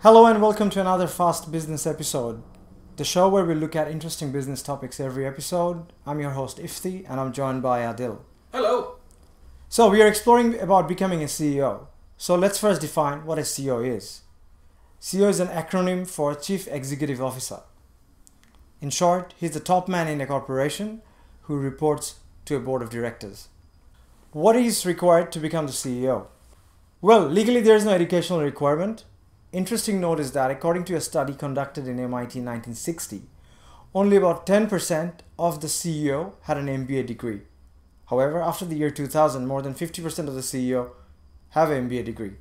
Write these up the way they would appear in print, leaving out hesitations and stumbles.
Hello and welcome to another Fast Business episode, the show where we look at interesting business topics every episode. I'm your host Ifti and I'm joined by Adil. Hello. So we are exploring about becoming a CEO. So let's first define what a CEO is. CEO is an acronym for Chief Executive Officer. In short, he's the top man in a corporation who reports to a board of directors. What is required to become the CEO? Well, legally there is no educational requirement. Interesting note is that according to a study conducted in MIT in 1960, only about 10% of the CEO had an MBA degree. However, after the year 2000, more than 50% of the CEO have an MBA degree.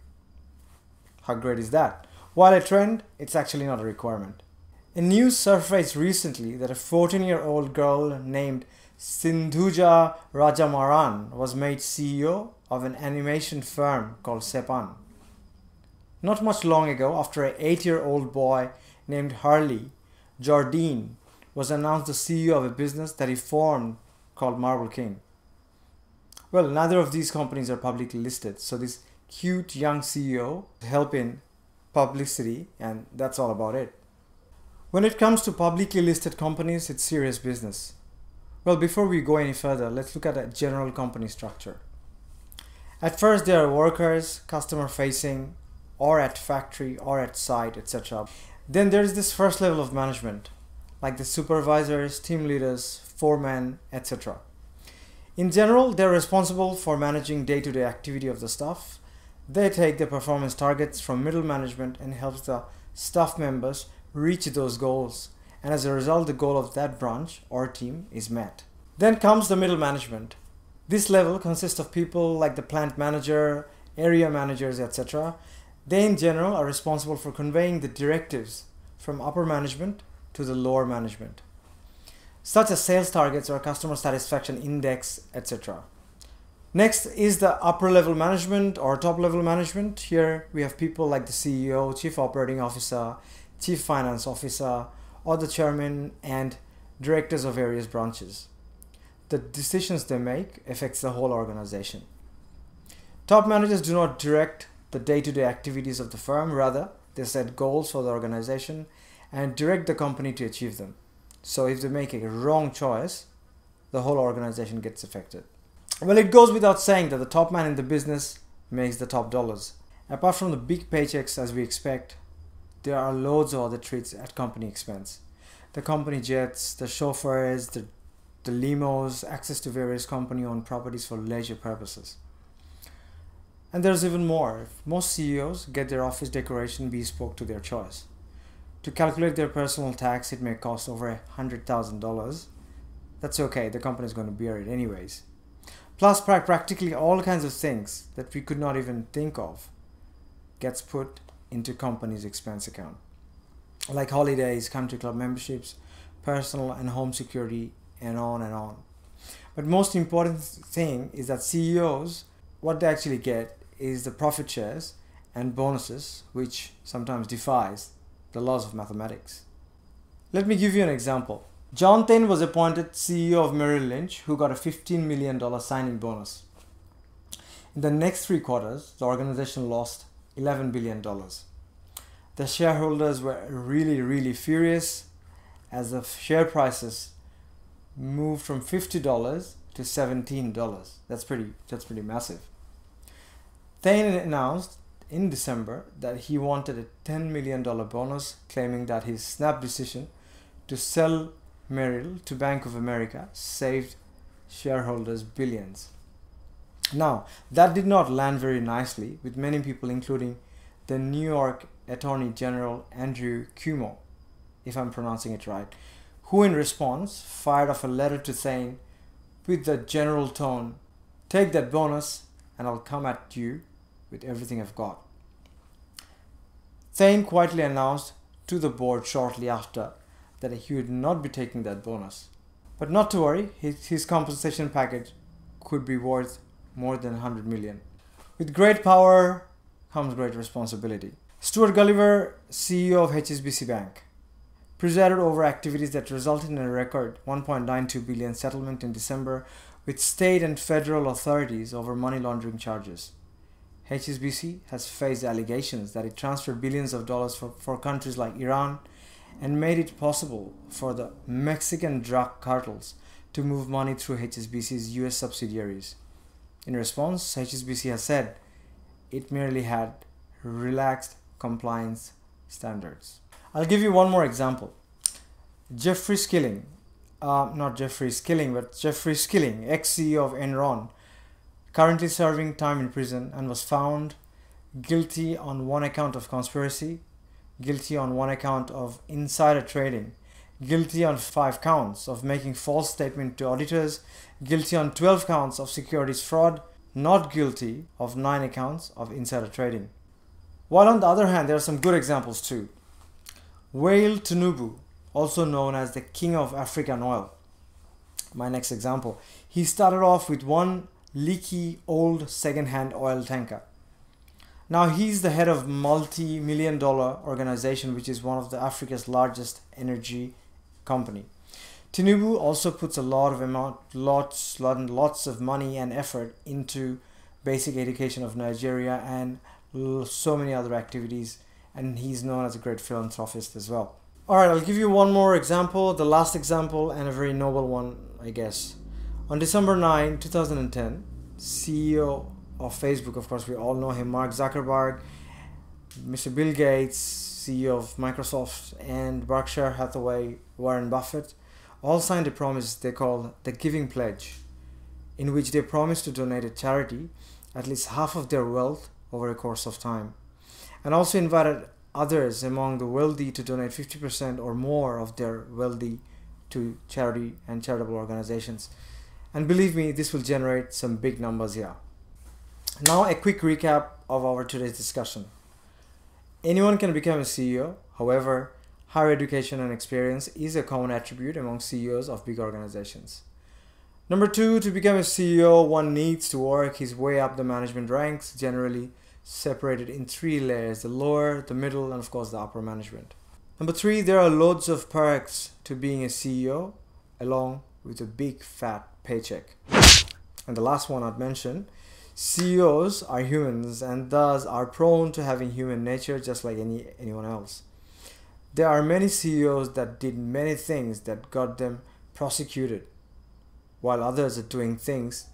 How great is that? While a trend, it's actually not a requirement. A news surfaced recently that a 14-year-old girl named Sindhuja Rajamaran was made CEO of an animation firm called Sepan. Not much long ago, after an 8-year-old boy named Harley Jardine was announced the CEO of a business that he formed called Marble King. Well, neither of these companies are publicly listed, so this cute young CEO help in publicity, and that's all about it. When it comes to publicly listed companies, it's serious business. Well, before we go any further, let's look at a general company structure. At first, there are workers, customer-facing, or at factory, or at site, etc. Then there is this first level of management, like the supervisors, team leaders, foremen, etc. In general, they're responsible for managing day-to-day activity of the staff. They take the performance targets from middle management and helps the staff members reach those goals, and as a result the goal of that branch or team is met. Then comes the middle management. This level consists of people like the plant manager, area managers, etc. They in general are responsible for conveying the directives from upper management to the lower management, such as sales targets or customer satisfaction index, etc. Next is the upper level management or top level management. Here we have people like the CEO, Chief Operating Officer, Chief Finance Officer, or the chairman and directors of various branches. The decisions they make affects the whole organization. Top managers do not direct the day-to-day activities of the firm, rather they set goals for the organization and direct the company to achieve them. So if they make a wrong choice, the whole organization gets affected. Well, it goes without saying that the top man in the business makes the top dollars. Apart from the big paychecks as we expect, there are loads of other treats at company expense. The company jets, the chauffeurs, the limos, access to various company-owned properties for leisure purposes. And there's even more. Most CEOs get their office decoration bespoke to their choice. To calculate their personal tax, it may cost over $100,000. That's okay, the company is going to bear it anyways. Plus, practically all kinds of things that we could not even think of gets put into company's expense account, like holidays, country club memberships, personal and home security, and on and on. But most important thing is that CEOs, what they actually get is the profit shares and bonuses, which sometimes defies the laws of mathematics. Let me give you an example. John Thain was appointed CEO of Merrill Lynch, who got a $15 million signing bonus. In the next 3 quarters, the organization lost $11 billion. The shareholders were really furious as the share prices moved from $50 to $17. That's pretty massive. Thain announced in December that he wanted a $10 million bonus, claiming that his snap decision to sell Merrill to Bank of America saved shareholders billions. Now, that did not land very nicely with many people, including the New York Attorney General Andrew Cuomo, if I'm pronouncing it right, who in response fired off a letter to Thain with the general tone, "Take that bonus and I'll come at you with everything I've got." Thain quietly announced to the board shortly after that he would not be taking that bonus. But not to worry, his compensation package could be worth more than $100 million. With great power comes great responsibility. Stuart Gulliver, CEO of HSBC Bank, presided over activities that resulted in a record $1.92 billion settlement in December with state and federal authorities over money laundering charges. HSBC has faced allegations that it transferred billions of dollars for countries like Iran and made it possible for the Mexican drug cartels to move money through HSBC's US subsidiaries. In response, HSBC has said it merely had relaxed compliance standards. I'll give you one more example. Jeffrey Skilling, Jeffrey Skilling, ex-CEO of Enron, currently serving time in prison and was found guilty on one account of conspiracy, guilty on one account of insider trading, guilty on 5 counts of making false statements to auditors, guilty on 12 counts of securities fraud, not guilty of 9 accounts of insider trading. While on the other hand, there are some good examples too. Whale Tinubu, also known as the King of African Oil. My next example. He started off with one leaky old second-hand oil tanker. Now he's the head of multi-million-dollar organization which is one of Africa's largest energy company. Tinubu also puts a lots of money and effort into basic education of Nigeria and so many other activities, and he's known as a great philanthropist as well. Alright, I'll give you one more example, the last example, and a very noble one, I guess. On December 9, 2010, CEO of Facebook, of course we all know him, Mark Zuckerberg, Mr. Bill Gates, CEO of Microsoft, and Berkshire Hathaway, Warren Buffett, all signed a promise they call the Giving Pledge, in which they promised to donate to charity at least half of their wealth over a course of time, and also invited others among the wealthy to donate 50% or more of their wealthy to charity and charitable organizations. And believe me, this will generate some big numbers here. Now a quick recap of our today's discussion. Anyone can become a CEO. However, higher education and experience is a common attribute among CEOs of big organizations. Number 2, to become a CEO, one needs to work his way up the management ranks, generally separated in 3 layers: the lower, the middle, and of course the upper management. Number 3, there are loads of perks to being a CEO along with a big fat paycheck. And the last one I'd mention, CEOs are humans and thus are prone to having human nature just like anyone else. There are many CEOs that did many things that got them prosecuted, while others are doing things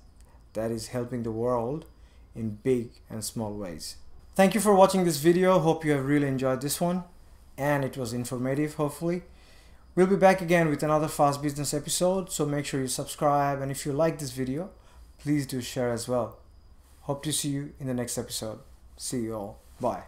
that is helping the world in big and small ways. Thank you for watching this video. Hope you have really enjoyed this one and it was informative, hopefully. We'll be back again with another Fast Business episode, so make sure you subscribe, and if you like this video, please do share as well. Hope to see you in the next episode. See you all. Bye.